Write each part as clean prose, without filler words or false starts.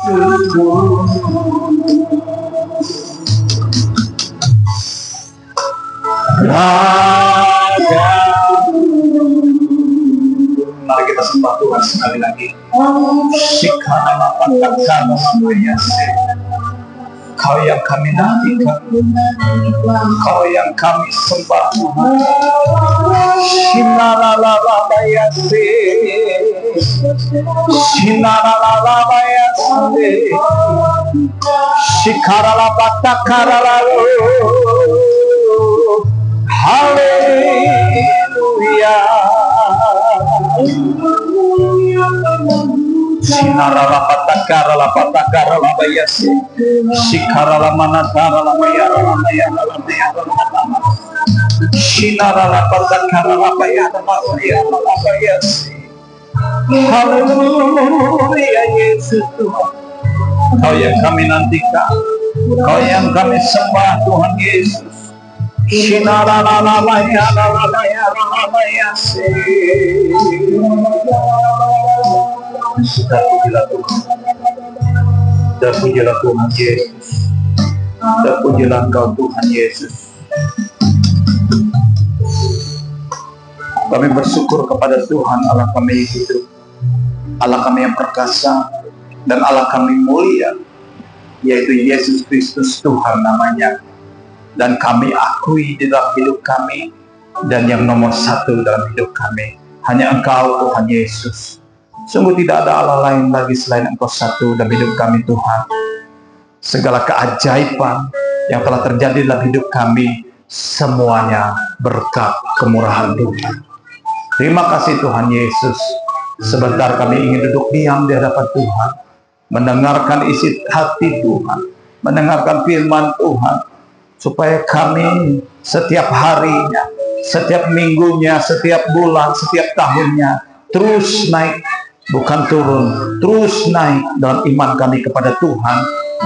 Yesusku. Raja. Mari kita sembah Tuhan sekali lagi. Shikana Patakana Mayase. Kau yang kami nantikan, Kau yang kami sembah Tuhan. Shinaralabayase, Shinaralabayase, Shikaralapatakaralu. Haleluya. Sinaralapatakarabayase, Shikaralamanatarabayarabayarabayarabayarabayarabayarabayase, Shinaralapatakarabayarabayarabayarabayase. Haleluya Yesus Tuhan. Kau yang kami nantikan, Kau yang kami sembah Tuhan Yesus. Shinaralabayarabayarabayarabayase. Terpujilah Tuhan. Terpujilah Tuhan Yesus. Terpujilah Engkau Tuhan Yesus. Kami bersyukur kepada Tuhan Allah kami hidup, Allah kami yang perkasa, dan Allah kami mulia, yaitu Yesus Kristus Tuhan namanya. Dan kami akui di dalam hidup kami, dan yang nomor satu dalam hidup kami hanya Engkau Tuhan Yesus. Sungguh tidak ada Allah lain lagi selain Engkau satu dalam hidup kami Tuhan. Segala keajaiban yang telah terjadi dalam hidup kami, semuanya berkat kemurahan Tuhan. Terima kasih Tuhan Yesus. Sebentar kami ingin duduk diam di hadapan Tuhan, mendengarkan isi hati Tuhan, mendengarkan firman Tuhan, supaya kami setiap harinya, setiap minggunya, setiap bulan, setiap tahunnya terus naik, bukan turun, terus naik dalam iman kami kepada Tuhan,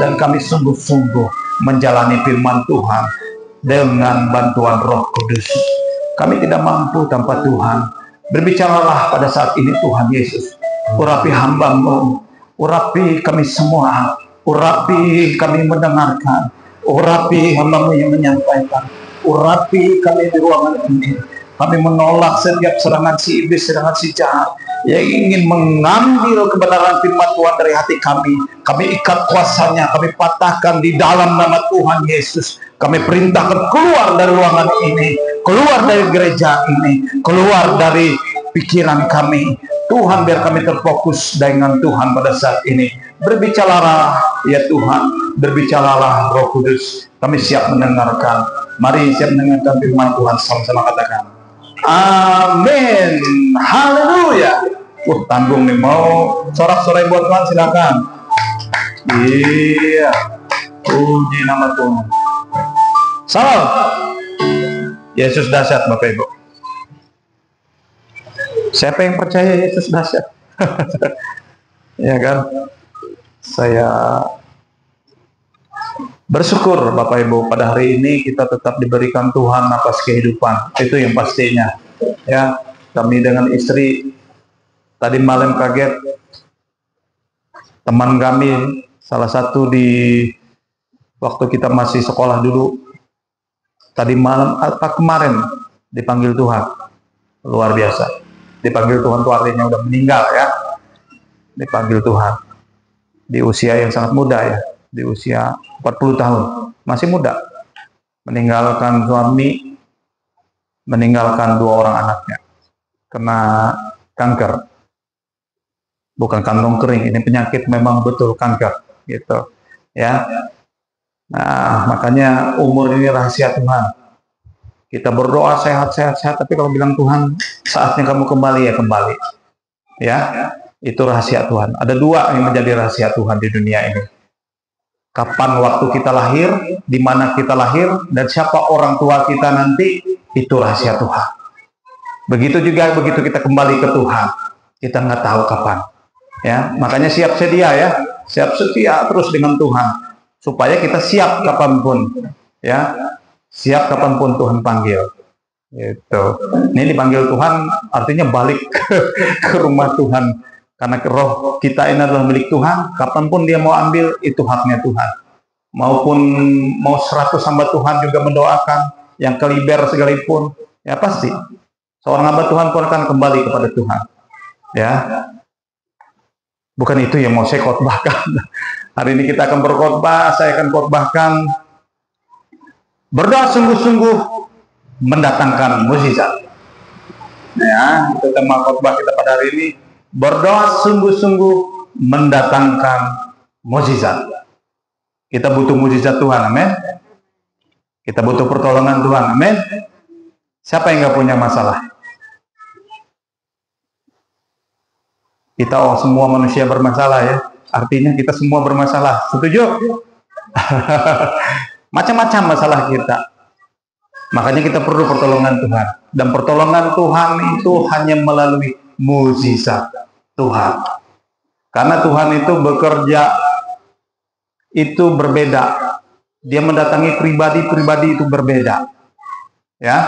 dan kami sungguh-sungguh menjalani firman Tuhan dengan bantuan Roh Kudus. Kami tidak mampu tanpa Tuhan. Berbicaralah pada saat ini Tuhan Yesus. Urapi hamba-Mu, urapi kami semua, urapi kami mendengarkan, urapi hamba-Mu yang menyampaikan, urapi kami di ruangan ini. Kami menolak setiap serangan si iblis, serangan si jahat yang ingin mengambil kebenaran firman Tuhan dari hati kami. Kami ikat kuasanya, kami patahkan di dalam nama Tuhan Yesus. Kami perintahkan keluar dari ruangan ini, keluar dari gereja ini, keluar dari pikiran kami. Tuhan, biar kami terfokus dengan Tuhan pada saat ini. Berbicaralah ya Tuhan, berbicaralah Roh Kudus. Kami siap mendengarkan. Mari siap mendengarkan firman Tuhan. Sama-sama katakan amin. Haleluya. Tanggung nih, mau sorak-sorai buat Tuhan, silakan. Iya, puji nama Tuhan. Salam. Yesus dahsyat Bapak Ibu. Siapa yang percaya Yesus dahsyat? Ya kan? Saya bersyukur Bapak Ibu, pada hari ini kita tetap diberikan Tuhan nafas kehidupan. Itu yang pastinya. Ya, kami dengan istri tadi malam kaget, teman kami salah satu di waktu kita masih sekolah dulu, tadi malam kemarin dipanggil Tuhan. Luar biasa. Dipanggil Tuhan itu artinya udah meninggal ya. Dipanggil Tuhan di usia yang sangat muda ya, di usia 40 tahun, masih muda. Meninggalkan suami, meninggalkan 2 orang anaknya kena kanker. Bukan kantong kering, ini penyakit memang betul kanker gitu ya. Nah, makanya umur ini rahasia Tuhan. Kita berdoa sehat, tapi kalau bilang Tuhan saatnya kamu kembali, ya kembali. Ya, itu rahasia Tuhan. Ada 2 yang menjadi rahasia Tuhan di dunia ini. Kapan waktu kita lahir, di mana kita lahir, dan siapa orang tua kita nanti, itu rahasia Tuhan. Begitu juga begitu kita kembali ke Tuhan, kita nggak tahu kapan. Ya, makanya siap sedia ya, siap setia terus dengan Tuhan, supaya kita siap kapanpun. Ya. Siap kapanpun Tuhan panggil. Gitu. Ini dipanggil Tuhan artinya balik ke rumah Tuhan Karena roh kita ini adalah milik Tuhan, kapanpun dia mau ambil, itu haknya Tuhan. Maupun mau 100 hamba Tuhan juga mendoakan, yang keliber sekalipun, ya pasti seorang hamba Tuhan pun akan kembali kepada Tuhan. Ya, bukan itu yang mau saya khotbahkan. Hari ini kita akan berkhotbah, saya akan khotbahkan berdoa sungguh-sungguh mendatangkan mukjizat. Ya, itu tema khotbah kita pada hari ini. Berdoa sungguh-sungguh mendatangkan mukjizat. Kita butuh mukjizat Tuhan, amin. Kita butuh pertolongan Tuhan, amin. Siapa yang nggak punya masalah? Kita semua manusia bermasalah ya. Artinya kita semua bermasalah. Setuju? Macam-macam masalah kita. Makanya kita perlu pertolongan Tuhan. Dan pertolongan Tuhan itu hanya melalui mukjizat Tuhan. Karena Tuhan itu bekerja itu berbeda. Dia mendatangi pribadi-pribadi itu berbeda. Ya,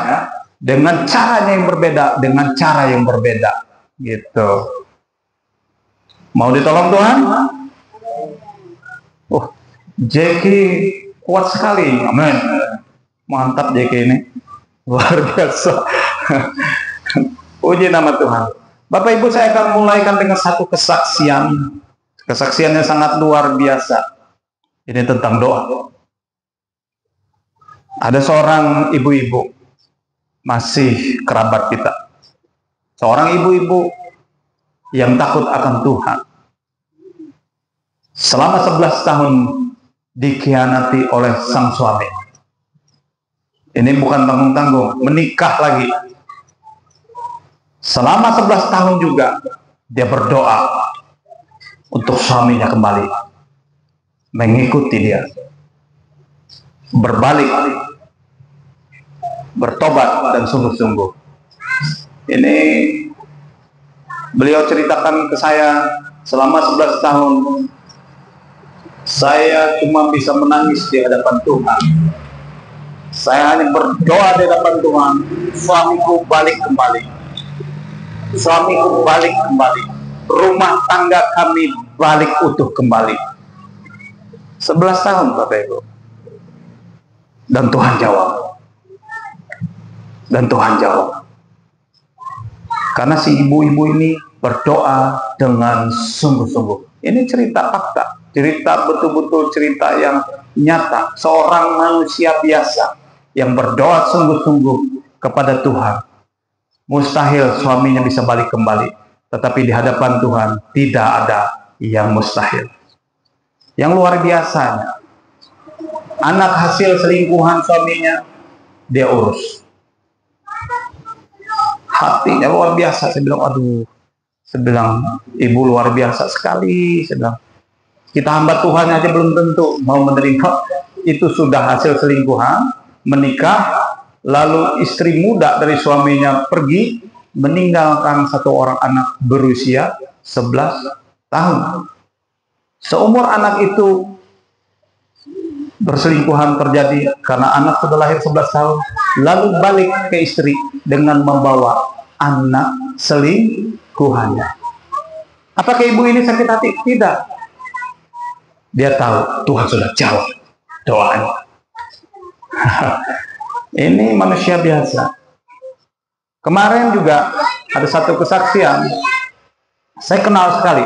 dengan caranya yang berbeda, dengan cara yang berbeda. Gitu. Mau ditolong Tuhan? Oh, Jeki kuat sekali. Amin. Mantap Jeki ini. Luar biasa. Puji nama Tuhan. Bapak Ibu, saya akan mulaikan dengan satu kesaksian. Kesaksiannya sangat luar biasa. Ini tentang doa. Ada seorang ibu-ibu, masih kerabat kita. Seorang ibu-ibu yang takut akan Tuhan. Selama 11 tahun dikhianati oleh sang suami. Ini bukan tanggung-tanggung, menikah lagi. Selama 11 tahun juga dia berdoa untuk suaminya kembali mengikuti dia, berbalik, bertobat dan sungguh-sungguh. Ini beliau ceritakan ke saya, selama 11 tahun saya cuma bisa menangis di hadapan Tuhan. Saya hanya berdoa di hadapan Tuhan, suamiku balik kembali. Suamiku balik kembali. Rumah tangga kami balik utuh kembali. 11 tahun Bapak Ibu. Dan Tuhan jawab. Dan Tuhan jawab. Karena si ibu-ibu ini berdoa dengan sungguh-sungguh. Ini cerita fakta. Cerita betul-betul cerita yang nyata. Seorang manusia biasa yang berdoa sungguh-sungguh kepada Tuhan. Mustahil suaminya bisa balik kembali. Tetapi di hadapan Tuhan tidak ada yang mustahil. Yang luar biasanya, anak hasil selingkuhan suaminya dia urus. Hatinya luar biasa. Saya bilang, aduh. Saya bilang, ibu luar biasa sekali. Saya bilang, kita hamba Tuhan aja belum tentu mau menerima. Itu sudah hasil selingkuhan, menikah, lalu istri muda dari suaminya pergi, meninggalkan satu orang anak berusia 11 tahun. Seumur anak itu berselingkuhan terjadi karena anak sudah lahir 11 tahun, lalu balik ke istri dengan membawa anak selingkuhannya. Apakah ibu ini sakit hati? Tidak. Dia tahu Tuhan sudah jawab doanya. Ini manusia biasa. Kemarin juga ada satu kesaksian. Saya kenal sekali.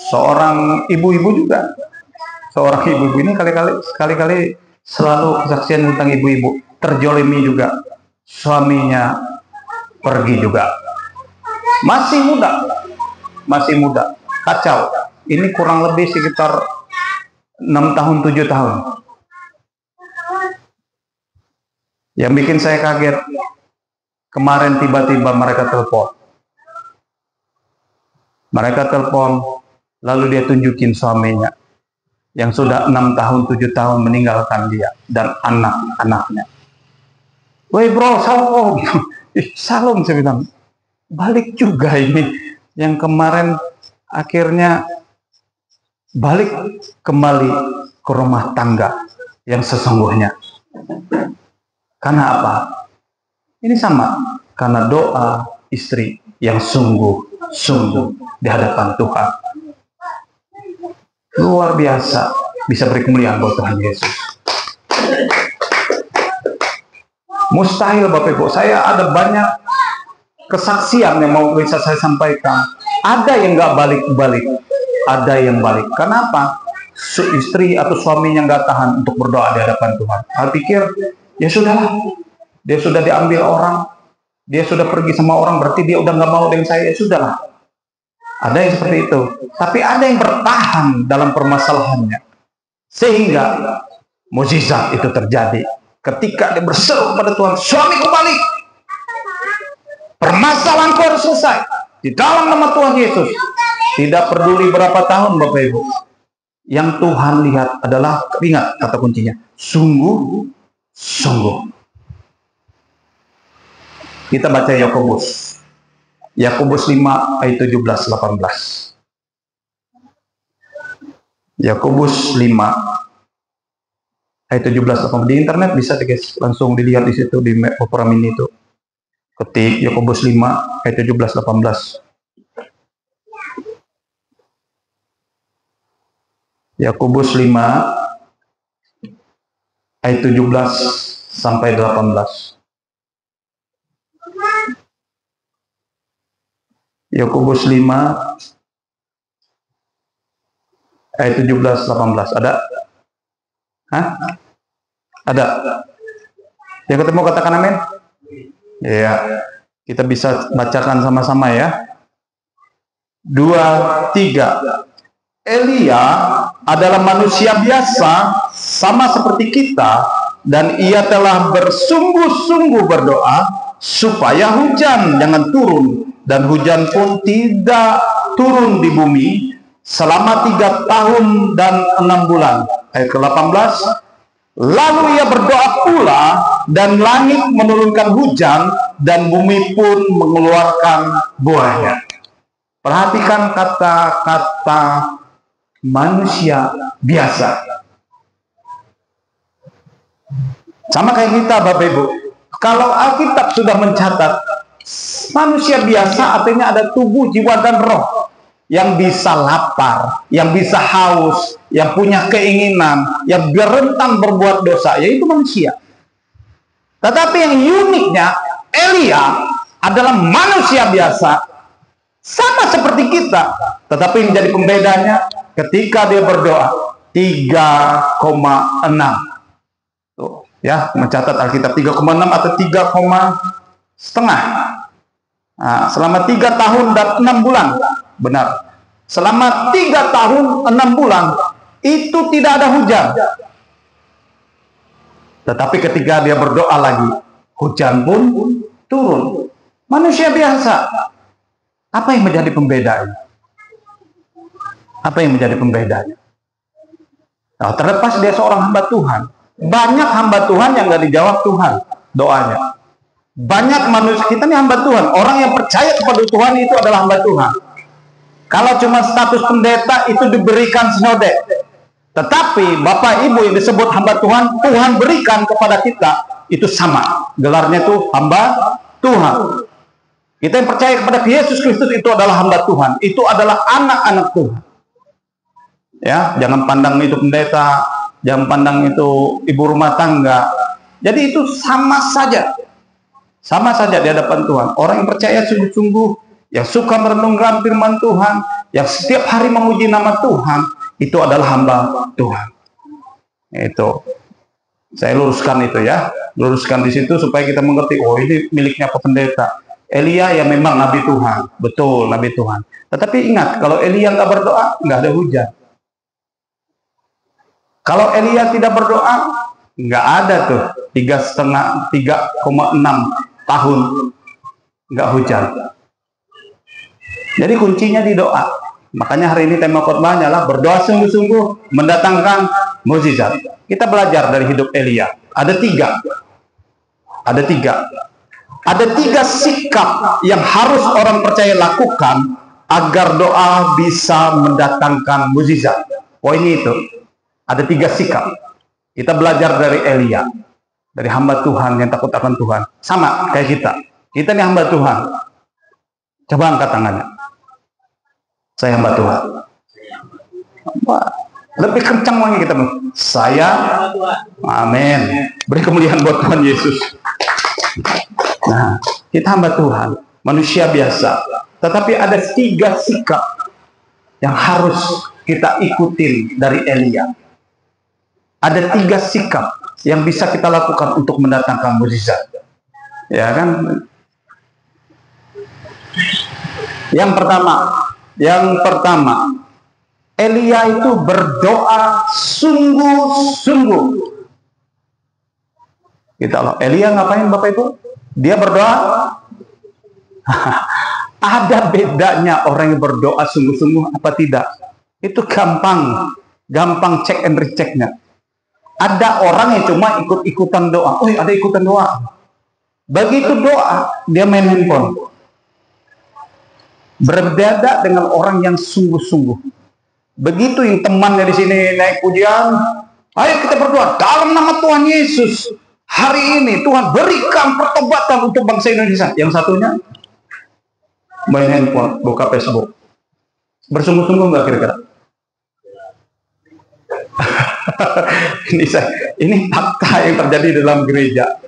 Seorang ibu-ibu juga. Seorang ibu-ibu ini kali-kali selalu kesaksian tentang ibu-ibu. Terjolimi juga. Suaminya pergi juga. Masih muda. Kacau. Ini kurang lebih sekitar 6 tahun, 7 tahun. Yang bikin saya kaget, kemarin tiba-tiba mereka telepon. Lalu dia tunjukin suaminya yang sudah 6 tahun, 7 tahun meninggalkan dia dan anak-anaknya. Woi bro, salam. Salam, saya bilang. Balik juga ini. Yang kemarin akhirnya balik kembali ke rumah tangga yang sesungguhnya. Karena apa? Ini sama. Karena doa istri yang sungguh-sungguh di hadapan Tuhan. Luar biasa, bisa beri kemuliaan buat Tuhan Yesus. Mustahil Bapak Ibu, saya ada banyak kesaksian yang mau bisa saya sampaikan. Ada yang nggak balik-balik, ada yang balik. Kenapa? Istri atau suaminya nggak tahan untuk berdoa di hadapan Tuhan. Saya pikir, ya sudahlah, dia sudah diambil orang, dia sudah pergi sama orang, berarti dia udah nggak mau dengan saya, ya sudahlah. Ada yang seperti itu. Tapi ada yang bertahan dalam permasalahannya. Sehingga mukjizat itu terjadi. Ketika dia berseru kepada Tuhan, suamiku balik. Permasalahanku harus selesai. Di dalam nama Tuhan Yesus. Tidak peduli berapa tahun Bapak Ibu. Yang Tuhan lihat adalah, ingat kata kuncinya, sungguh-sungguh. Kita baca Yakobus. Yakobus 5 ayat 17-18. Yakobus 5 ayat 17-18. Di internet bisa guys, langsung dilihat di situ di Opera Mini itu. Ketik Yakobus 5 ayat 17-18. Yakobus 5 ayat 17 sampai 18. Yakobus 5 ayat 17-18. Ada? Hah? Ada? Yang ketemu katakan amin? Ya, kita bisa bacakan sama-sama ya. 2, 3. Elia adalah manusia biasa sama seperti kita, dan ia telah bersungguh-sungguh berdoa supaya hujan jangan turun, dan hujan pun tidak turun di bumi selama 3 tahun dan 6 bulan. Ayat ke-18. Lalu ia berdoa pula, dan langit menurunkan hujan, dan bumi pun mengeluarkan buahnya. Perhatikan kata-kata manusia biasa. Sama kayak kita Bapak Ibu. Kalau Alkitab sudah mencatat manusia biasa, artinya ada tubuh, jiwa, dan roh yang bisa lapar, yang bisa haus, yang punya keinginan, yang rentan berbuat dosa, yaitu manusia. Tetapi yang uniknya, Elia adalah manusia biasa, sama seperti kita, tetapi yang jadi pembedanya ketika dia berdoa 3,6. Tuh, ya, mencatat Alkitab 3,6 atau 3,5. Nah, selama 3 tahun dan 6 bulan, benar. Selama 3 tahun 6 bulan itu tidak ada hujan. Tetapi ketika dia berdoa lagi, hujan pun turun. Manusia biasa. Apa yang menjadi pembedanya? Apa yang menjadi pembedanya? Nah, terlepas dia seorang hamba Tuhan, banyak hamba Tuhan yang nggak dijawab Tuhan doanya. Banyak manusia kita ini hamba Tuhan. Orang yang percaya kepada Tuhan itu adalah hamba Tuhan. Kalau cuma status pendeta itu diberikan sinode. Tetapi Bapak Ibu yang disebut hamba Tuhan, Tuhan berikan kepada kita itu sama. Gelarnya itu hamba Tuhan. Kita yang percaya kepada Yesus Kristus itu adalah hamba Tuhan. Itu adalah anak-anak Tuhan. Ya, jangan pandang itu pendeta, jangan pandang itu ibu rumah tangga. Jadi itu sama saja. Sama saja di hadapan Tuhan. Orang yang percaya sungguh-sungguh, yang suka merenungkan firman Tuhan, yang setiap hari memuji nama Tuhan, itu adalah hamba Tuhan. Itu. Saya luruskan itu ya. Luruskan di situ supaya kita mengerti, oh ini miliknya apa pendeta. Elia ya memang nabi Tuhan, betul nabi Tuhan. Tetapi ingat, kalau Elia nggak berdoa, nggak ada hujan. Kalau Elia tidak berdoa, nggak ada tuh 3,6 tahun nggak hujan. Jadi kuncinya di doa. Makanya hari ini tema khotbahnya adalah berdoa sungguh-sungguh mendatangkan mukjizat. Kita belajar dari hidup Elia. Ada tiga. Ada tiga sikap yang harus orang percaya lakukan agar doa bisa mendatangkan mukjizat. Poinnya itu. Ada 3 sikap. Kita belajar dari Elia. Dari hamba Tuhan yang takut akan Tuhan. Sama kayak kita. Kita ini hamba Tuhan. Coba angkat tangannya. Saya hamba Tuhan. Lebih kencang lagi kita. Saya, amin. Beri kemuliaan buat Tuhan Yesus. Nah, kita hamba Tuhan, manusia biasa. Tetapi ada 3 sikap yang harus kita ikutin dari Elia. Ada 3 sikap yang bisa kita lakukan untuk mendatangkan mukjizat. Ya kan? Yang pertama, Elia itu berdoa sungguh-sungguh. Gitu loh. Elia ngapain Bapak Ibu? Dia berdoa. Ada bedanya orang yang berdoa sungguh-sungguh apa tidak? Itu gampang cek and rechecknya. Ada orang yang cuma ikut-ikutan doa. Oh, ada ikutan doa. Begitu doa, dia main handphone. Berbeda dengan orang yang sungguh-sungguh. Begitu yang temannya di sini naik pujian, ayo kita berdoa dalam nama Tuhan Yesus. Hari ini Tuhan berikan pertobatan untuk bangsa Indonesia. Yang satunya main handphone, buka Facebook. Bersungguh-sungguh nggak kira-kira? Ini fakta yang terjadi dalam gereja.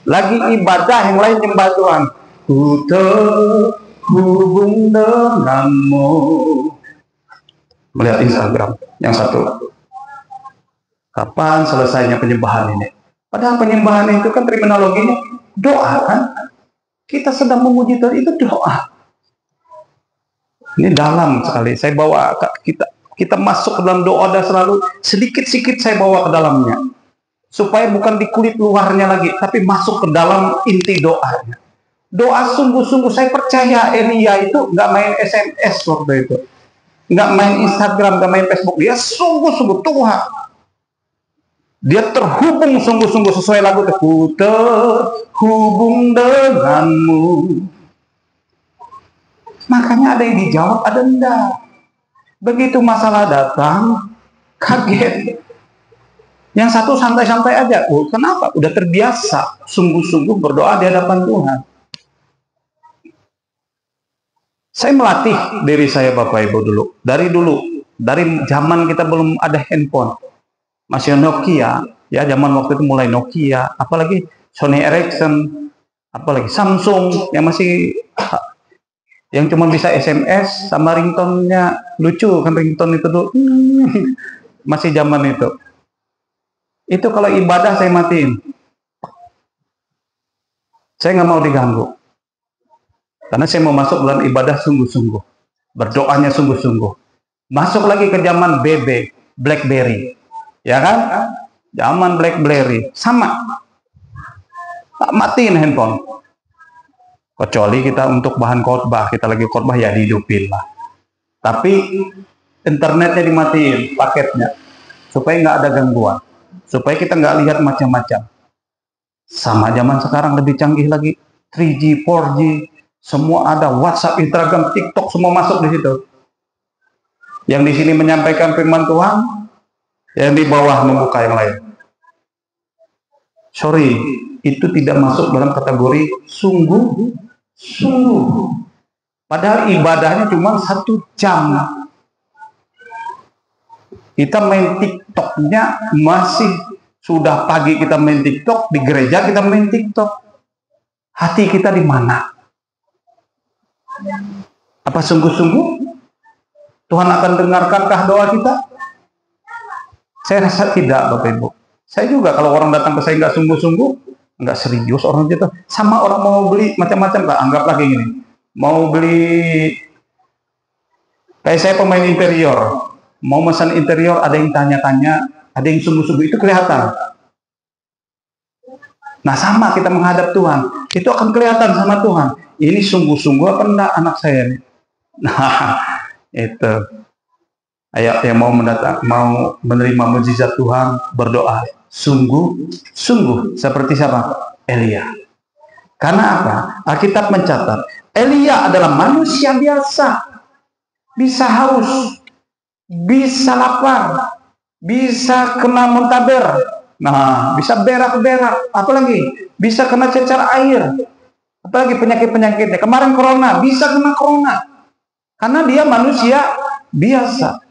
Lagi ibadah, yang lain nyembah Tuhan. Ku terhubung denganmu. Melihat Instagram. Yang satu, kapan selesainya penyembahan ini? Padahal penyembahan itu kan terminologinya doa kan? Kita sedang memuji Tuhan, itu doa. Ini dalam sekali. Saya bawa kita masuk ke dalam doa dan selalu sedikit-sedikit saya bawa ke dalamnya. Supaya bukan di kulit luarnya lagi, tapi masuk ke dalam inti doanya. Doa sungguh-sungguh. Saya percaya Elia itu nggak main SMS waktu itu. Nggak main Instagram, nggak main Facebook. Dia sungguh-sungguh Tuhan. Dia terhubung sungguh-sungguh sesuai lagu itu. Ku terhubung denganmu. Makanya ada yang dijawab, ada enggak. Begitu masalah datang, kaget. Yang satu santai-santai aja. Oh, kenapa? Udah terbiasa sungguh-sungguh berdoa di hadapan Tuhan. Saya melatih diri saya Bapak Ibu dulu. Dari zaman kita belum ada handphone. Masih Nokia, ya zaman waktu itu mulai Nokia, apalagi Sony Ericsson, apalagi Samsung yang masih yang cuma bisa SMS sama ringtone-nya lucu kan, ringtone itu dulu. Masih zaman itu. Itu kalau ibadah saya matiin. Saya nggak mau diganggu. Karena saya mau masuk bulan ibadah sungguh-sungguh. Berdoanya sungguh-sungguh. Masuk lagi ke zaman BB, BlackBerry. Ya kan? Zaman BlackBerry. Sama. Matiin handphone. Kecuali kita untuk bahan khotbah. Kita lagi khotbah ya dihidupin lah. Tapi internetnya dimatiin, paketnya. Supaya nggak ada gangguan. Supaya kita nggak lihat macam-macam. Sama zaman sekarang lebih canggih lagi. 3G, 4G. Semua ada, WhatsApp, Instagram, TikTok, semua masuk di situ. Yang di sini menyampaikan firman Tuhan, yang di bawah membuka yang lain. Sorry, itu tidak masuk dalam kategori sungguh-sungguh. Padahal ibadahnya cuma 1 jam. Kita main TikToknya masih sudah pagi kita main TikTok, di gereja kita main TikTok. Hati kita di mana? Apa sungguh-sungguh Tuhan akan dengarkankah doa kita? Saya rasa tidak Bapak Ibu. Saya juga kalau orang datang ke saya nggak sungguh-sungguh, nggak serius orang gitu. Sama orang mau beli macam-macam lah, anggaplah kayak gini. Mau beli, kayak saya pemain interior, mau pesan interior, ada yang tanya-tanya, ada yang sungguh-sungguh, itu kelihatan. Nah sama kita menghadap Tuhan, itu akan kelihatan sama Tuhan. Ini sungguh-sungguh apa enggak anak saya nih? Nah itu. Ayo yang mau menerima mukjizat Tuhan, berdoa sungguh-sungguh seperti siapa? Elia. Karena apa? Alkitab mencatat Elia adalah manusia biasa, bisa haus, bisa lapar, bisa kena muntaber, nah bisa berak-berak, apalagi bisa kena cecar air, Apalagi penyakit-penyakitnya. Kemarin corona, bisa kena corona. Karena dia manusia biasa.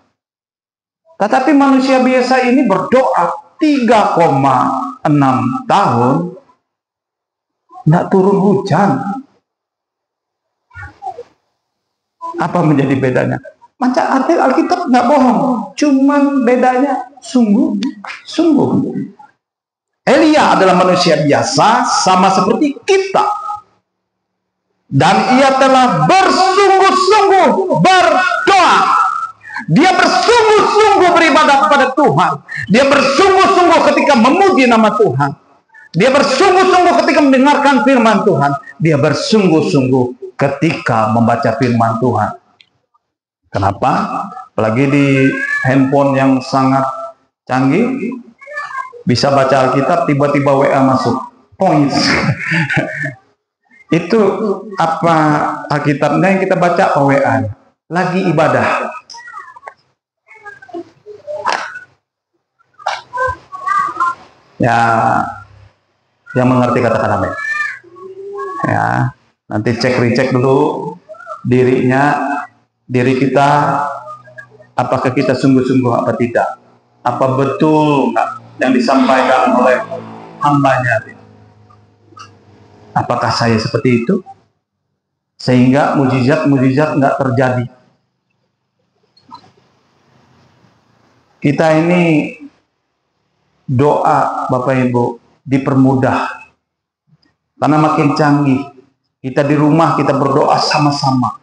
Tetapi manusia biasa ini berdoa 3,6 tahun, nggak turun hujan. Apa menjadi bedanya? Macam Alkitab nggak bohong. Cuman bedanya sungguh. Elia adalah manusia biasa sama seperti kita. Dan ia telah bersungguh-sungguh berdoa. Dia bersungguh-sungguh beribadah kepada Tuhan. Dia bersungguh-sungguh ketika memuji nama Tuhan. Dia bersungguh-sungguh ketika mendengarkan firman Tuhan. Dia bersungguh-sungguh ketika membaca firman Tuhan. Kenapa? Apalagi di handphone yang sangat canggih, bisa baca Alkitab, tiba-tiba WA masuk. Points. Itu apa Alkitabnya yang kita baca, WA. Lagi ibadah. Ya, yang mengerti katakan amin. Ya, nanti cek-recek dulu diri kita, apakah kita sungguh-sungguh apa tidak, apa betul enggak yang disampaikan oleh hambanya. Apakah saya seperti itu sehingga mujizat enggak terjadi. Kita ini doa Bapak Ibu dipermudah karena makin canggih. Kita di rumah kita berdoa sama-sama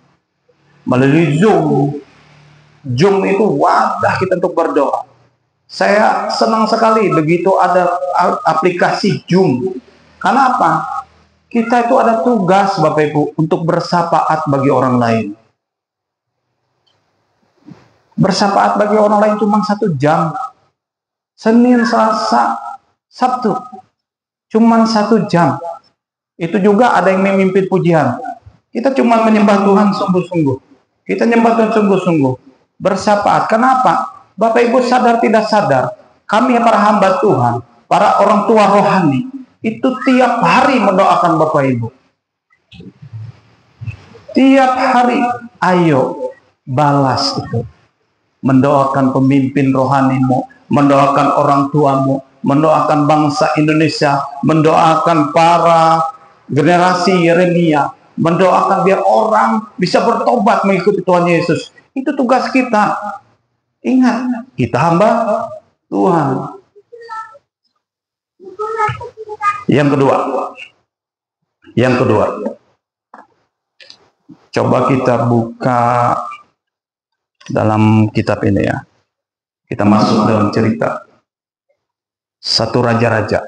melalui Zoom itu wadah kita untuk berdoa. Saya senang sekali begitu ada aplikasi Zoom. Karena apa? Kita itu ada tugas Bapak Ibu untuk bersafaat bagi orang lain. Bersafaat bagi orang lain cuma 1 jam. Senin, Selasa, Sabtu. Cuma 1 jam. Itu juga ada yang memimpin pujian. Kita cuma menyembah Tuhan sungguh-sungguh. Kita menyembah Tuhan sungguh-sungguh. Bersafaat. Kenapa? Bapak Ibu sadar tidak sadar, kami para hamba Tuhan, para orang tua rohani, itu tiap hari mendoakan Bapak Ibu. Tiap hari, ayo balas itu. Mendoakan pemimpin rohanimu, mendoakan orang tuamu, mendoakan bangsa Indonesia, mendoakan para generasi Yeremia, mendoakan biar orang bisa bertobat mengikuti Tuhan Yesus. Itu tugas kita. Ingat, kita hamba Tuhan. Yang kedua, coba kita buka dalam kitab ini ya. Kita masuk dalam cerita Satu Raja-Raja.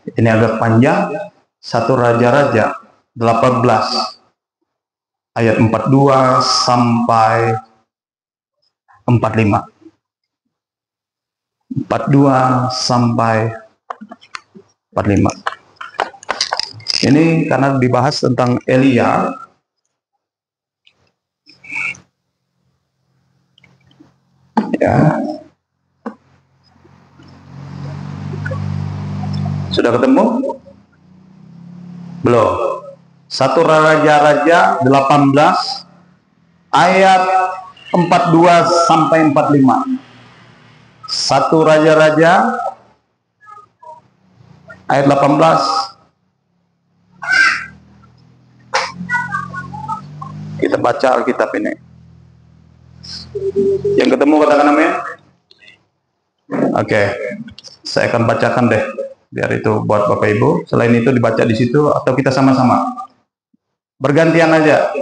Ini agak panjang. Satu Raja-Raja 18 ayat 42 sampai 45. 42 sampai 45. Ini karena dibahas tentang Elia. Ya. Sudah ketemu? Belum. Satu Raja-Raja 18 ayat 42 sampai 45. Satu Raja-Raja ayat 18. Kita baca Alkitab ini. Yang ketemu katakan amin. Oke. Saya akan bacakan deh. Biar itu buat Bapak Ibu. Selain itu dibaca di situ atau kita sama-sama. Bergantian aja.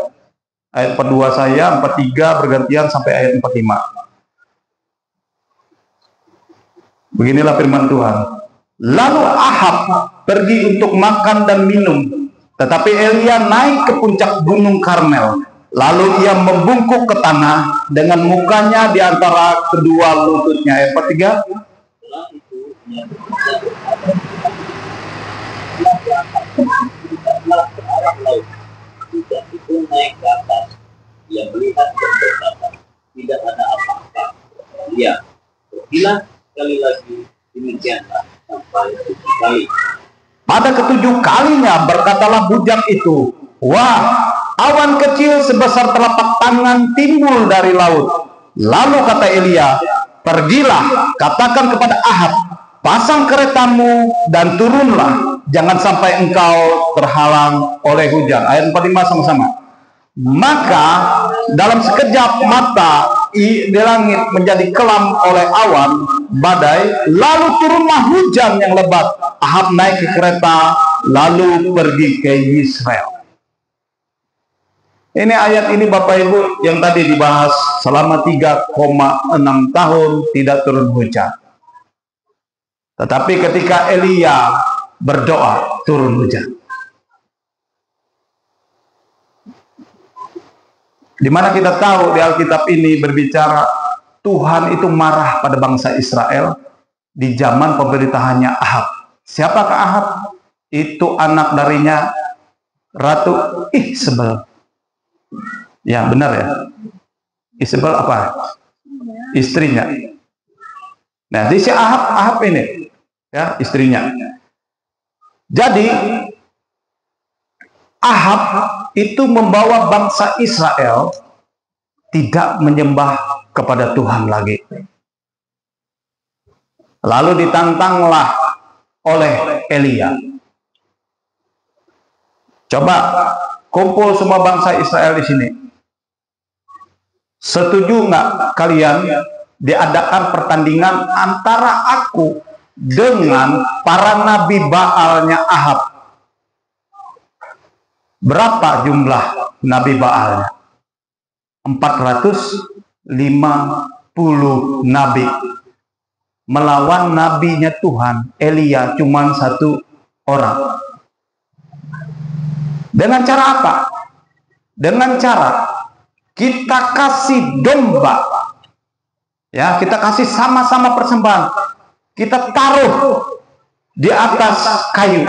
Ayat 42 saya, 43 bergantian sampai ayat 45. Beginilah firman Tuhan. Lalu Ahab pergi untuk makan dan minum. Tetapi Elia naik ke puncak gunung Karmel. Lalu ia membungkuk ke tanah dengan mukanya di antara kedua lututnya. Ayat 43. Ia melihat dan berkata, tidak ada apa-apa. Ia berkilah sekali lagi, demikianlah sampai 7 kali. Pada ketujuh kalinya berkatalah bujang itu, wah, awan kecil sebesar telapak tangan timbul dari laut. Lalu kata Elia, pergilah, katakan kepada Ahab, pasang keretamu dan turunlah, jangan sampai engkau terhalang oleh hujan. Ayat 45 sama-sama. Maka dalam sekejap mata di langit menjadi kelam oleh awan badai, lalu turunlah hujan yang lebat. Ahab naik ke kereta lalu pergi ke Israel. Ini ayat ini Bapak Ibu yang tadi dibahas, selama 3,6 tahun tidak turun hujan. Tetapi ketika Elia berdoa, turun hujan. Di mana kita tahu di Alkitab ini berbicara Tuhan itu marah pada bangsa Israel di zaman pemerintahannya Ahab. Siapakah Ahab? Itu anak darinya Ratu Izebel. Ya benar ya. Izebel apa? Istrinya. Nah, di si Ahab ini ya istrinya. Jadi Ahab itu membawa bangsa Israel tidak menyembah kepada Tuhan lagi. Lalu ditantanglah oleh Elia. Coba kumpul semua bangsa Israel di sini. Setuju nggak kalian diadakan pertandingan antara aku dengan para nabi Baalnya Ahab? Berapa jumlah nabi Baalnya? 450 nabi. Melawan nabinya Tuhan, Elia, cuma 1 orang. Dengan cara apa? Dengan cara kita kasih domba. Ya, kita kasih sama-sama persembahan. Kita taruh di atas kayu.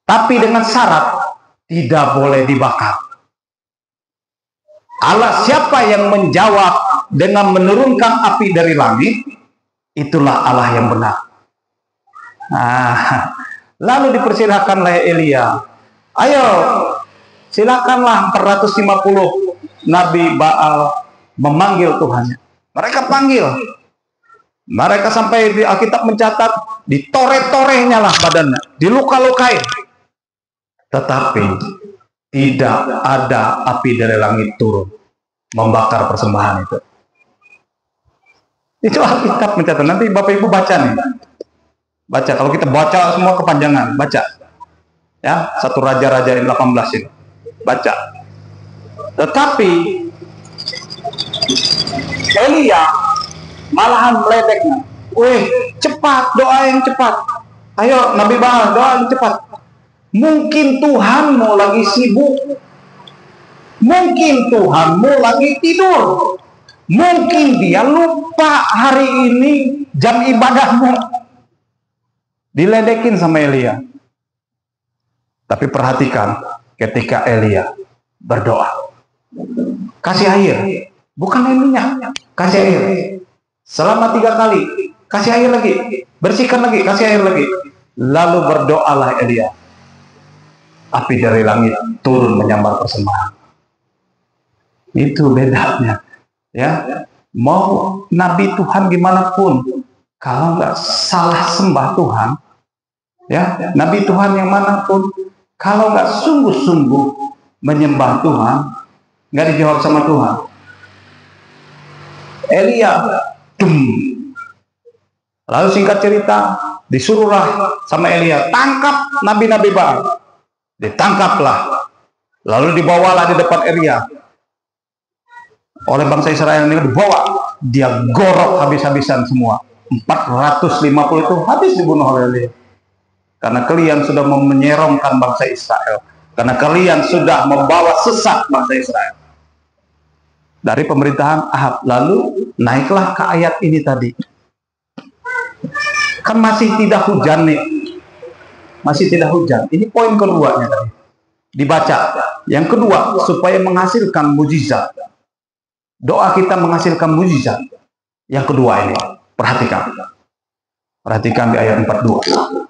Tapi dengan syarat tidak boleh dibakar. Allah siapa yang menjawab dengan menurunkan api dari langit, itulah Allah yang benar. Lalu dipersilahkan oleh Elia, ayo silakanlah 450 nabi Baal memanggil Tuhannya. Mereka panggil. Mereka sampai di Alkitab mencatat ditore-torehnya lah badannya, diluka-lukai. Tetapi tidak ada api dari langit turun membakar persembahan itu. Itu Alkitab mencatat. Nanti Bapak Ibu baca nih. Baca, kalau kita baca semua kepanjangan, baca. Ya, 1 Raja-Raja 18 ini. Baca. Tetapi Elia malahan meledeknya. Wih, cepat, doa yang cepat. Ayo Nabi Baal, doa yang cepat. Mungkin Tuhanmu lagi sibuk. Mungkin Tuhanmu lagi tidur. Mungkin dia lupa hari ini jam ibadahmu. Diledekin sama Elia. Tapi perhatikan ketika Elia berdoa. Kasih air. Bukan air minyak. Kasih air. Selama 3 kali. Kasih air lagi. Bersihkan lagi. Kasih air lagi. Lalu berdoalah Elia. Api dari langit turun menyambar persembahan. Itu bedanya. Ya, mau nabi Tuhan gimana pun, kalau nggak salah sembah Tuhan, ya, nabi Tuhan yang manapun, kalau nggak sungguh-sungguh menyembah Tuhan, nggak dijawab sama Tuhan. Elia, lalu singkat cerita, disuruhlah sama Elia, tangkap nabi-nabi Baal. Ditangkaplah, lalu dibawalah di depan Elia oleh bangsa Israel ini, dibawa, dia gorok habis-habisan semua. 450 itu habis dibunuh oleh Elia. Karena kalian sudah menyerongkan bangsa Israel, karena kalian sudah membawa sesat bangsa Israel dari pemerintahan Ahab. Lalu naiklah ke ayat ini tadi. Kan masih tidak hujan nih. Masih tidak hujan. Ini poin keduanya tadi. Dibaca. Yang kedua, supaya menghasilkan mujizat. Doa kita menghasilkan mujizat. Yang kedua ini, perhatikan. Perhatikan di ayat 42.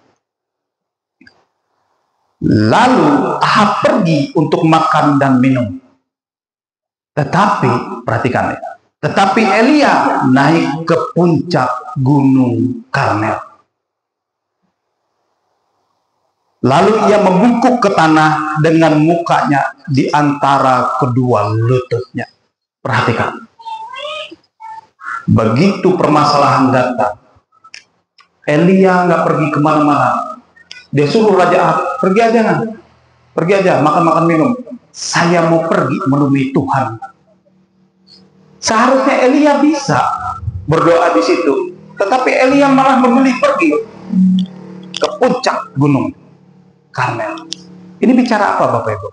Lalu Ahab pergi untuk makan dan minum. Tetapi, perhatikan ya, tetapi Elia naik ke puncak gunung Karmel. Lalu ia membungkuk ke tanah dengan mukanya di antara kedua lututnya. Perhatikan. Begitu permasalahan datang, Elia nggak pergi kemana-mana. Dia suruh Raja Ahab, pergi aja kan? Pergi aja, makan-makan minum. Saya mau pergi menemui Tuhan. Seharusnya Elia bisa berdoa di situ, tetapi Elia malah memilih pergi ke puncak gunung Karmel. Ini bicara apa, Bapak Ibu?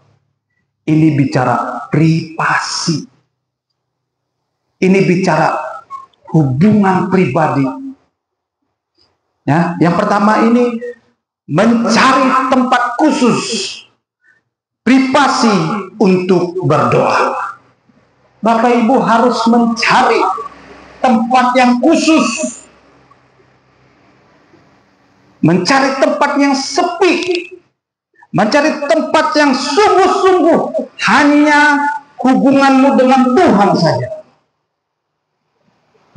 Ini bicara privasi. Ini bicara hubungan pribadi. Ya, yang pertama ini mencari tempat khusus privasi untuk berdoa. Bapak Ibu harus mencari tempat yang khusus, mencari tempat yang sepi, mencari tempat yang sungguh-sungguh hanya hubunganmu dengan Tuhan saja.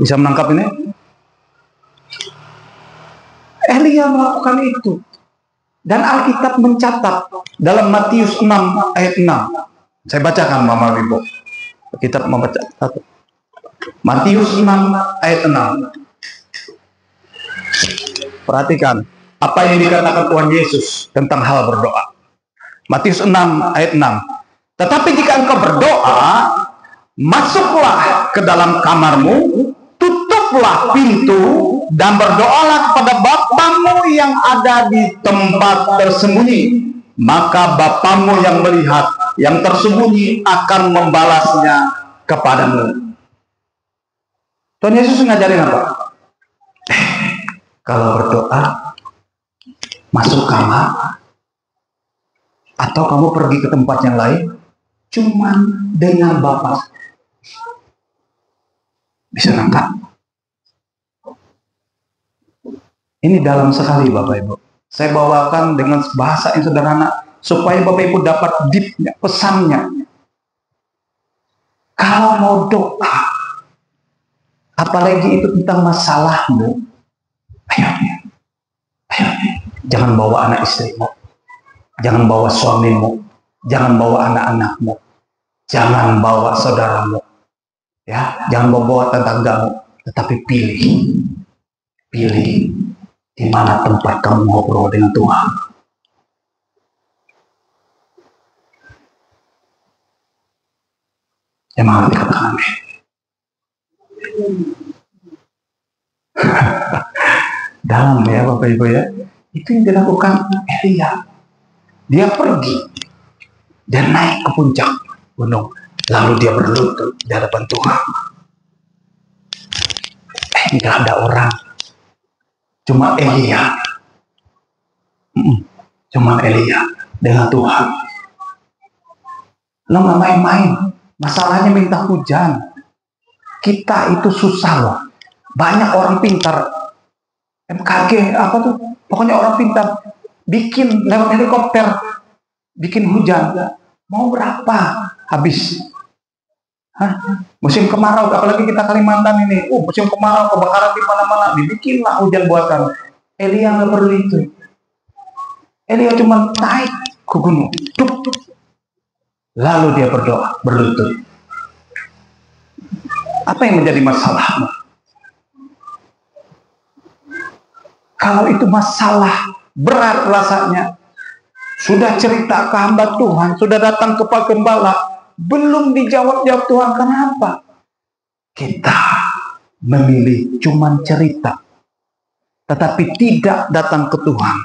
Bisa menangkap ini? Elia melakukan itu. Dan Alkitab mencatat dalam Matius 6 ayat 6. Saya bacakan Bapak Ibu. Kita membaca Matius 6 ayat 6. Perhatikan apa yang dikatakan Tuhan Yesus tentang hal berdoa. Matius 6 ayat 6. Tetapi jika engkau berdoa, masuklah ke dalam kamarmu, tutuplah pintu, dan berdoalah kepada Bapamu yang ada di tempat tersembunyi. Maka Bapamu yang melihat yang tersembunyi akan membalasnya kepadamu. Tuhan Yesus ngajarin apa? Kalau berdoa, masuk kamar, atau kamu pergi ke tempat yang lain, cuman dengan Bapa. Bisa nangkap? Ini dalam sekali Bapak Ibu. Saya bawakan dengan bahasa yang sederhana supaya Bapak Ibu dapat deep-nya, pesannya. Kalau mau doa, apalagi itu tentang masalahmu, ayo. Jangan bawa anak istrimu, jangan bawa suamimu, jangan bawa anak-anakmu, jangan bawa saudaramu, ya, jangan bawa tetanggamu, tetapi pilih di mana tempat kamu ngobrol dengan Tuhan. Yang mengerti katakan amin. Dalam ya Bapak Ibu ya. Itu yang dilakukan Elia. Dia pergi dan naik ke puncak gunung. Lalu dia berlutut di hadapan Tuhan. Tidak ada orang. Cuma Elia. Cuma Elia dengan Tuhan. Lo nggak main-main. Masalahnya minta hujan. Kita itu susah loh. Banyak orang pintar. MKG apa tuh? Pokoknya orang pintar bikin lewat helikopter, bikin hujan. Mau berapa? Habis. Musim kemarau, apalagi kita Kalimantan ini. Musim kemarau, kebakaran di mana-mana. Dibikinlah hujan buatan. Elia nggak perlu itu. Elia cuma naik ke gunung. Lalu dia berdoa, berlutut. Apa yang menjadi masalahmu? Kalau itu masalah berat rasanya, sudah cerita ke hamba Tuhan, sudah datang ke Pak Gembala, belum dijawab Tuhan. Kenapa? Kita memilih cuman cerita, tetapi tidak datang ke Tuhan,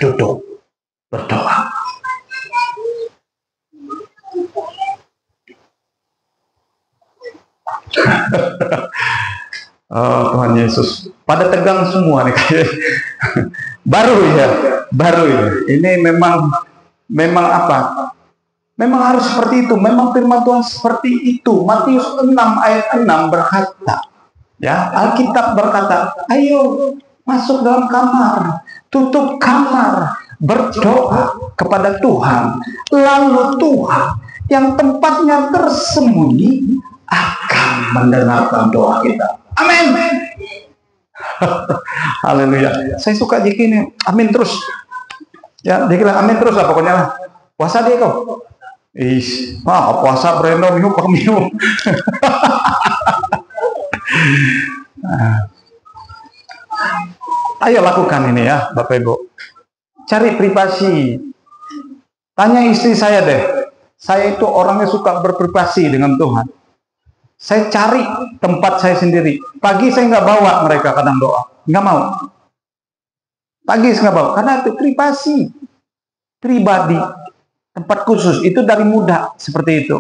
duduk berdoa. Oh Tuhan Yesus, pada tegang semua nih kayak baru ya. Ini memang apa? Memang harus seperti itu. Memang firman Tuhan seperti itu. Matius 6 ayat 6 berkata, ya, Alkitab berkata, ayo masuk dalam kamar, tutup kamar, berdoa kepada Tuhan. Lalu Tuhan yang tempatnya tersembunyi akan mendengarkan doa kita. Amin. Haleluya. Saya suka Jeki ini. Amin terus. Ya, dia kira amin terus lah pokoknya lah. Puasa dia kok. Puasa Breno miu. Ayo lakukan ini ya, Bapak Ibu. Cari privasi. Tanya istri saya deh. Saya itu orangnya suka berprivasi dengan Tuhan. Saya cari tempat saya sendiri. Pagi saya nggak bawa mereka kadang doa. Nggak mau. Pagi saya nggak bawa. Karena itu privasi. Pribadi. Tempat khusus. Itu dari muda. Seperti itu.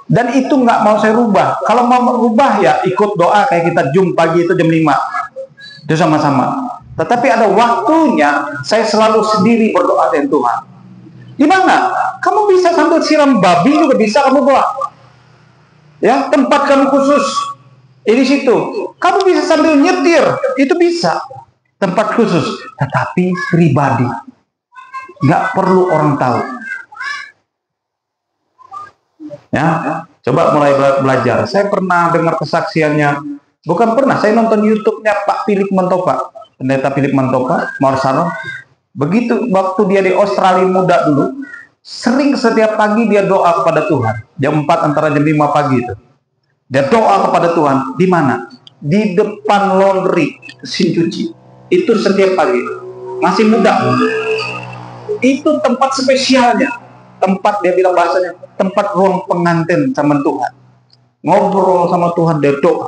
Dan itu nggak mau saya rubah. Kalau mau merubah ya ikut doa kayak kita Zoom pagi itu jam 5. Itu sama-sama. Tetapi ada waktunya saya selalu sendiri berdoa dengan Tuhan. Di mana? Kamu bisa sambil siram babi juga bisa kamu doa. Ya, tempat kamu khusus. Di situ. Kamu bisa sambil nyetir, itu bisa. Tempat khusus, tetapi pribadi. Nggak perlu orang tahu. Ya, coba mulai belajar. Saya pernah dengar kesaksiannya. Bukan pernah, saya nonton YouTube-nya Pak Philip Mantopa, Pendeta Philip Mantopa, Marsano. Begitu waktu dia di Australia muda dulu, sering setiap pagi dia doa kepada Tuhan. Jam 4 antara jam 5 pagi itu. Dia doa kepada Tuhan. Di mana? Di depan laundry, mesin cuci. Itu setiap pagi. Masih muda. Itu tempat spesialnya. Tempat dia bilang bahasanya, tempat ruang pengantin sama Tuhan. Ngobrol sama Tuhan, dia doa.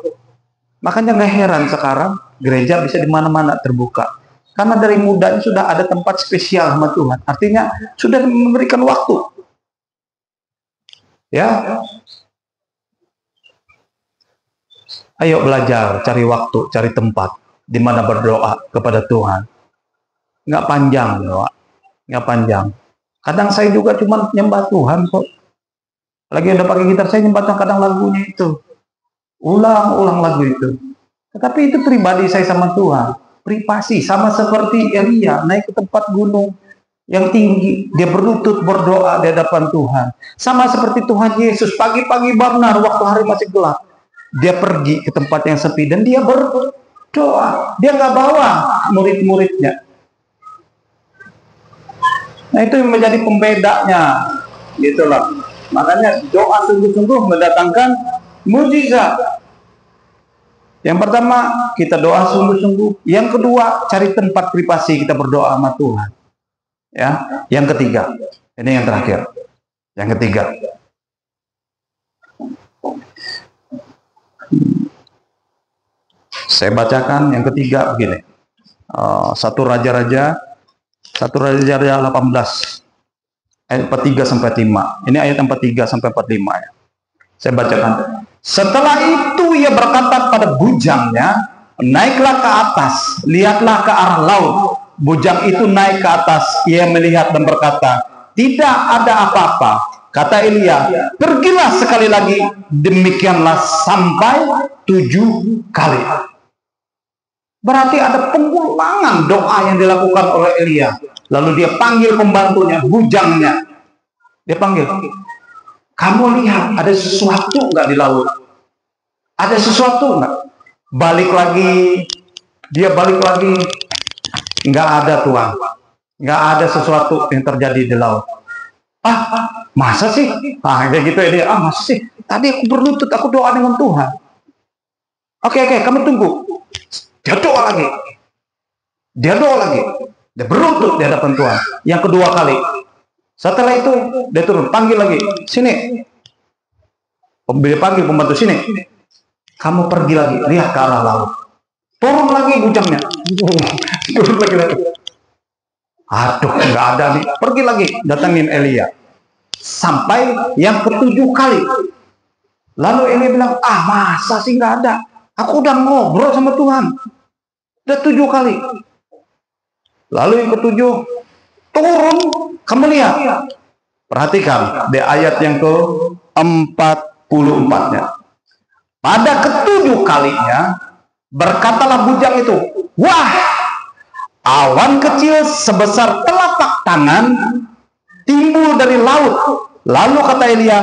Makanya nggak heran sekarang gereja bisa di mana-mana terbuka. Karena dari mudanya sudah ada tempat spesial sama Tuhan. Artinya sudah memberikan waktu. Ya. Ayo belajar, cari waktu, cari tempat di mana berdoa kepada Tuhan. Nggak panjang doa. Nggak panjang. Kadang saya juga cuma nyembah Tuhan kok. Lagi udah pakai gitar saya nyembah kadang lagunya itu. Ulang-ulang lagu itu. Tetapi itu pribadi saya sama Tuhan. Privasi, sama seperti Elia naik ke tempat gunung yang tinggi, dia berlutut berdoa di hadapan Tuhan. Sama seperti Tuhan Yesus pagi-pagi benar waktu hari masih gelap, dia pergi ke tempat yang sepi dan dia berdoa. Dia nggak bawa murid-muridnya. Nah itu yang menjadi pembedanya, gitulah. Makanya doa sungguh-sungguh mendatangkan mujizat. Yang pertama, kita doa sungguh-sungguh. Yang kedua, cari tempat privasi kita berdoa sama Tuhan. Ya, yang ketiga, ini yang terakhir. Yang ketiga, saya bacakan yang ketiga begini. 1 Raja-Raja 18 ayat 43 sampai 5. Ini ayat 43 sampai 45 ya. Saya bacakan. Setelah itu ia berkata pada bujangnya, naiklah ke atas, lihatlah ke arah laut. Bujang itu naik ke atas, ia melihat dan berkata, tidak ada apa-apa. Kata Elia, pergilah sekali lagi, demikianlah sampai 7 kali. Berarti ada pengulangan doa yang dilakukan oleh Elia. Lalu dia panggil pembantunya, bujangnya. Dia panggil, kamu lihat ada sesuatu nggak di laut? Ada sesuatu nggak? Balik lagi, dia balik lagi, nggak ada Tuhan, nggak ada sesuatu yang terjadi di laut. Masa sih? Kayak gitu ya dia. Masa sih? Tadi aku berlutut, aku doa dengan Tuhan. Oke, kamu tunggu. Dia doa lagi. Dia doa lagi. Dia berlutut di hadapan Tuhan. Yang kedua kali. Setelah itu dia turun, panggil lagi, sini. Dia panggil pembantu, sini. Kamu pergi lagi, lihat ke arah laut. Turun lagi bujangnya. Turun lagi. Aduh, nggak ada nih. Pergi lagi, datangin Elia. Sampai yang ke-7 kali. Lalu Elia bilang, masa sih nggak ada? Aku udah ngobrol sama Tuhan. Udah 7 kali. Lalu yang ke-7, turun, kamu lihat. Perhatikan, di ayat yang ke-44-nya. Pada ke-7 kalinya, Berkatalah bujang itu, wah, awan kecil sebesar telapak tangan timbul dari laut. Lalu kata Elia,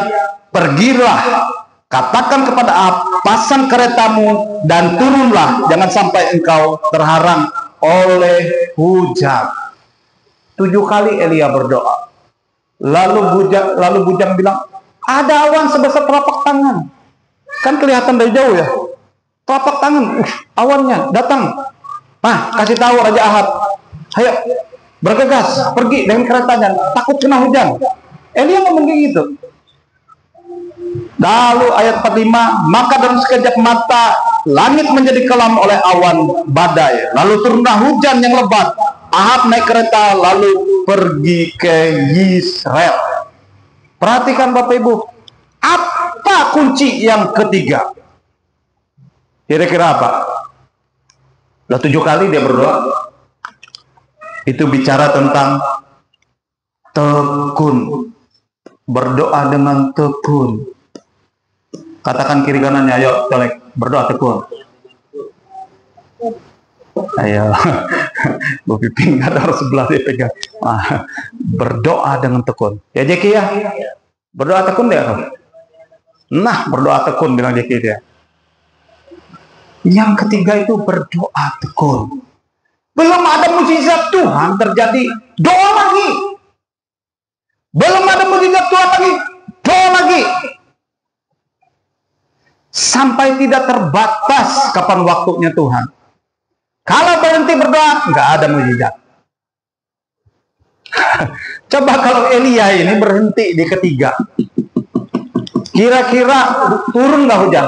pergilah, katakan kepada Ahab, pasang keretamu dan turunlah, jangan sampai engkau terhalang oleh hujan. 7 kali Elia berdoa. Lalu bujang bilang, ada awan sebesar telapak tangan. Kan kelihatan dari jauh ya. Telapak tangan, awannya datang. Nah, kasih tahu Raja Ahab, ayo bergegas, pergi dengan keretanya, takut kena hujan. Elia ngomong kayak gitu. Lalu ayat 45, maka dalam sekejap mata langit menjadi kelam oleh awan badai. Lalu turunlah hujan yang lebat. Ahab naik kereta lalu pergi ke Yisrael. Perhatikan Bapak Ibu, apa kunci yang ketiga? Kira-kira apa? Udah 7 kali dia berdoa. Itu bicara tentang tekun. Berdoa dengan tekun. Katakan kiri kanannya, ayo colek, berdoa tekun. Ayo, Bu Piping ada harus sebelah dia pegang. Berdoa dengan tekun. Ya Jeki ya, berdoa tekun dia. Nah, berdoa tekun bilang Jeki dia. Yang ketiga itu berdoa tekun. Belum ada mukjizat Tuhan terjadi, doa lagi. Belum ada mukjizat Tuhan lagi, doa lagi. Sampai tidak terbatas kapan waktunya Tuhan. Kalau berhenti berdoa, nggak ada mukjizat. Coba kalau Elia ini berhenti di ketiga, kira-kira turun nggak hujan?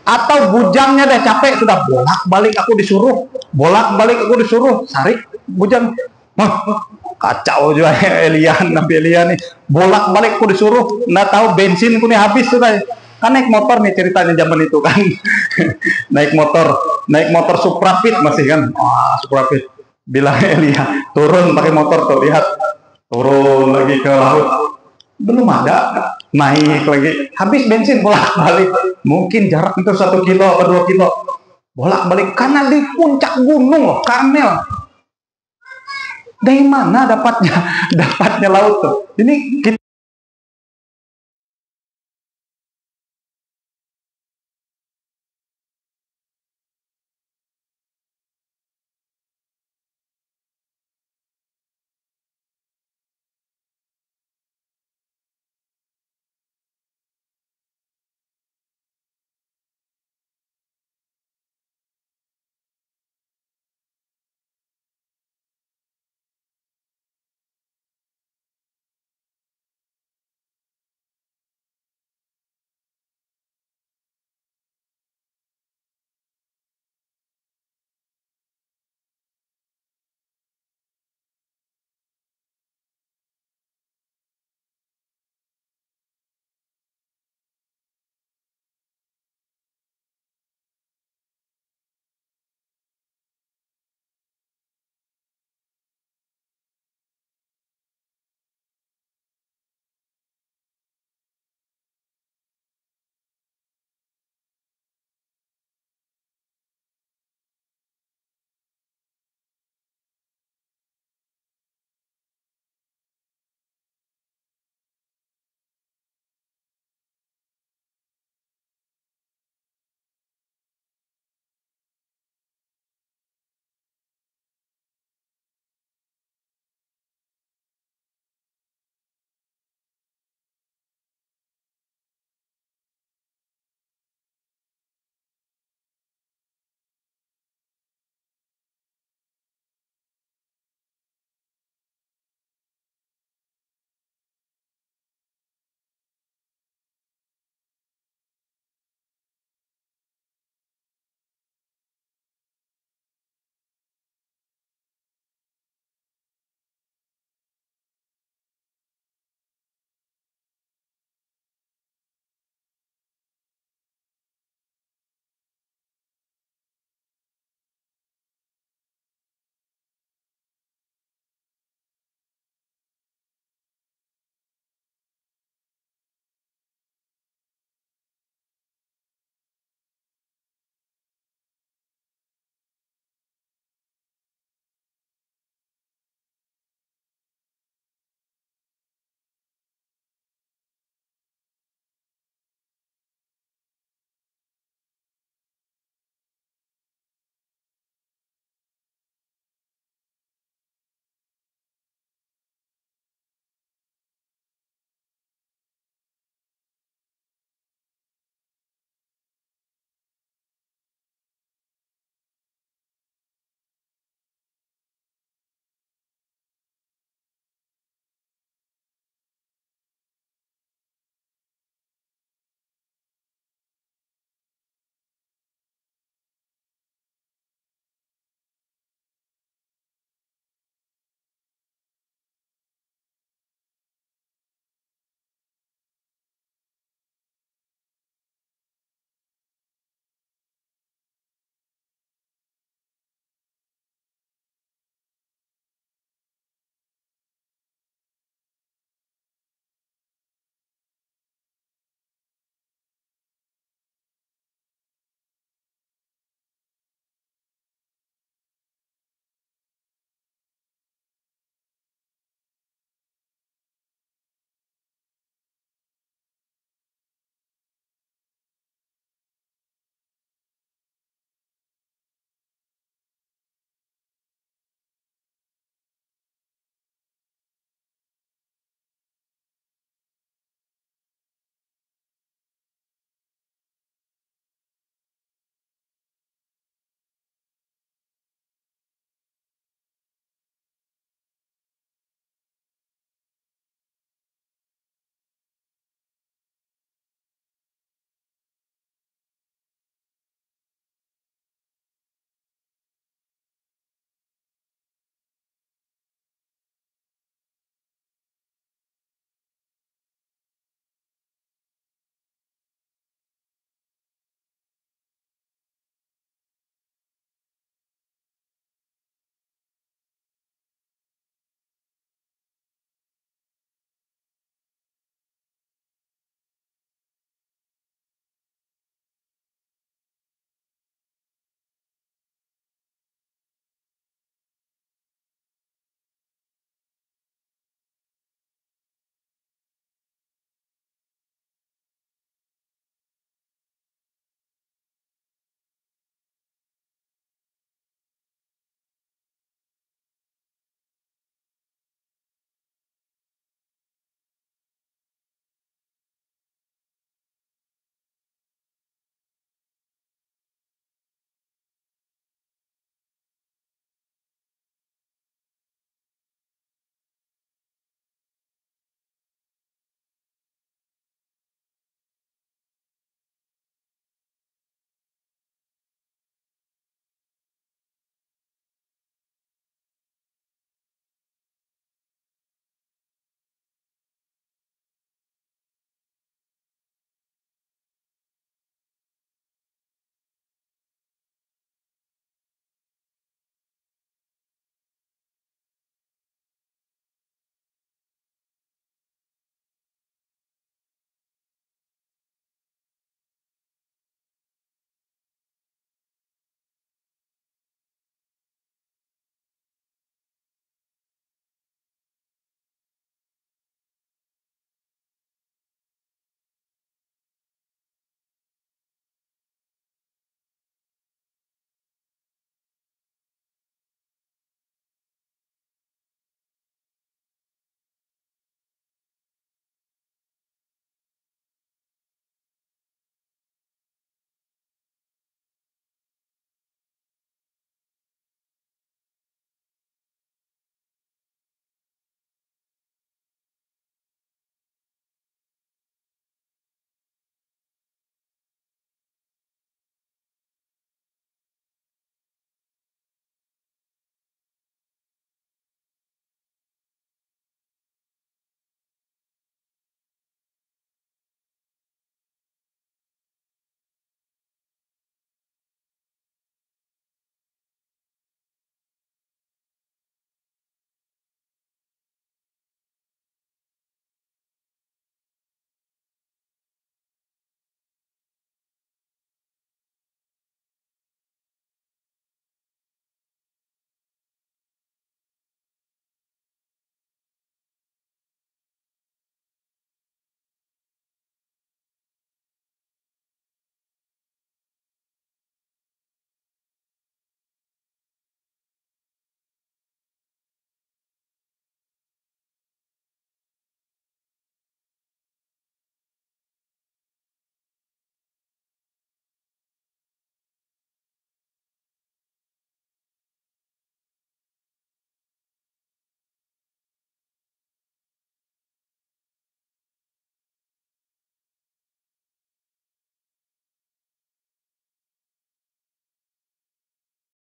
Atau bujangnya udah capek, sudah bolak-balik aku disuruh, sarik bujang. Kacau juga Elia, Nabi Elia nih, bolak-balik aku disuruh, nggak tahu bensin ku nih habis sudah. Kan naik motor nih ceritanya zaman itu kan. naik motor Suprafit masih kan. Suprafit. Bilang Elia, turun pakai motor tuh, lihat. Turun lagi ke laut. Belum ada. Naik lagi. Habis bensin bolak-balik. Mungkin jarak itu 1 kilo atau 2 kilo. Bolak-balik karena di puncak gunung loh, Karmel. Dari mana dapatnya laut tuh? Ini kita